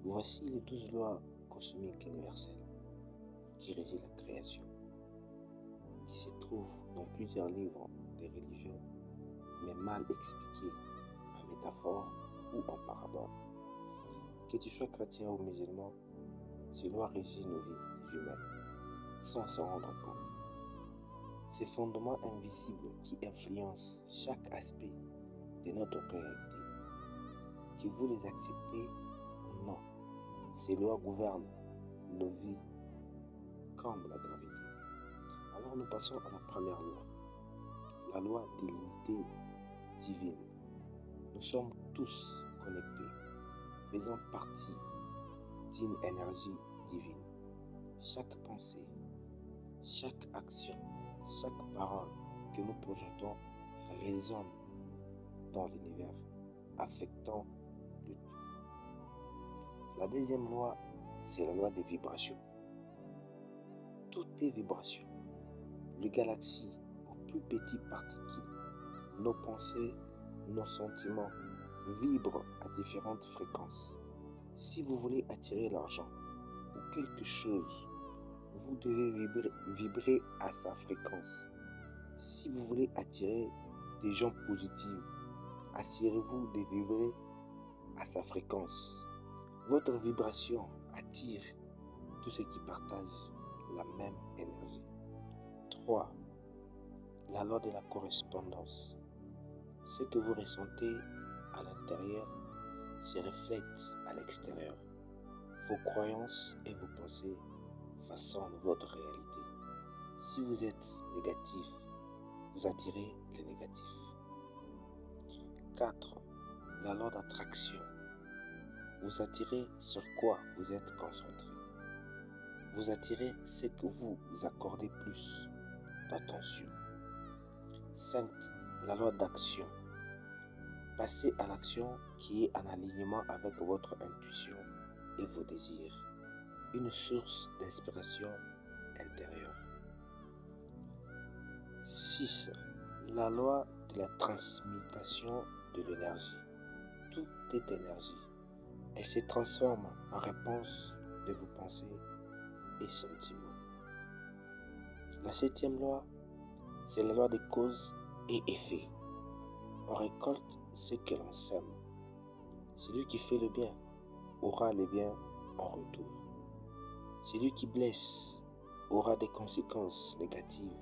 Voici les 12 lois cosmiques universelles qui régissent la création, qui se trouvent dans plusieurs livres des religions, mais mal expliquées en métaphore ou en parabole. Que tu sois chrétien ou musulman, ces lois régissent nos vies humaines, sans s'en rendre compte. Ces fondements invisibles qui influencent chaque aspect de notre réalité, que vous les acceptez ou non, ces lois gouvernent nos vies comme la gravité. Alors nous passons à la première loi, la loi de l'unité divine. Nous sommes tous connectés, faisant partie d'une énergie divine. Chaque pensée, chaque action, chaque parole que nous projetons résonne dans l'univers, affectant le tout. La deuxième loi, c'est la loi des vibrations. Tout est vibration. Les galaxies aux plus petites particules, nos pensées, nos sentiments vibrent à différentes fréquences. Si vous voulez attirer l'argent ou quelque chose, vous devez vibrer à sa fréquence. Si vous voulez attirer des gens positifs, assurez-vous de vibrer à sa fréquence. Votre vibration attire tous ceux qui partagent la même énergie. 3. La loi de la correspondance. Ce que vous ressentez à l'intérieur se reflète à l'extérieur. Vos croyances et vos pensées façonnent votre réalité. Si vous êtes négatif, vous attirez le négatif. 4. La loi d'attraction. Vous attirez sur quoi vous êtes concentré. Vous attirez ce que vous accordez plus d'attention. 5. La loi d'action. Passez à l'action qui est en alignement avec votre intuition et vos désirs. Une source d'inspiration intérieure. 6. La loi de la transmutation de l'énergie. Tout est énergie. Elle se transforme en réponse de vos pensées et sentiments. La 7e loi, c'est la loi des causes et effets. On récolte ce que l'on sème. Celui qui fait le bien aura le bien en retour. Celui qui blesse aura des conséquences négatives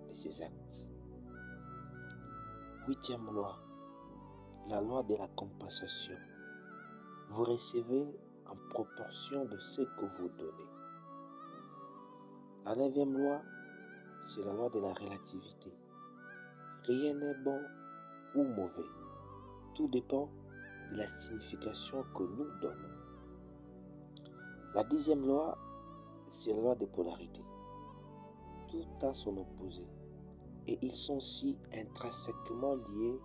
de ses actes. 8e loi, la loi de la compensation. Vous recevez en proportion de ce que vous donnez. La 9e loi, c'est la loi de la relativité. Rien n'est bon ou mauvais. Tout dépend de la signification que nous donnons. La 10e loi, c'est la loi des polarités. Tout a son opposé et ils sont si intrinsèquement liés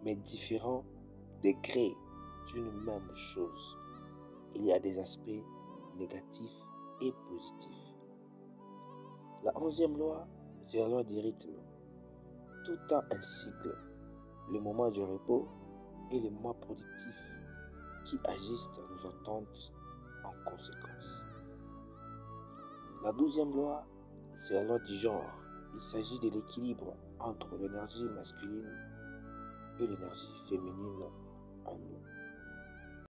mais différents degrés d'une même chose. Il y a des aspects négatifs et positifs. La 11e loi, c'est la loi du rythme. Tout a un cycle, le moment du repos et les moments productifs qui agissent dans nos attentes en conséquence. La 12e loi, c'est la loi du genre. Il s'agit de l'équilibre entre l'énergie masculine et l'énergie féminine en nous.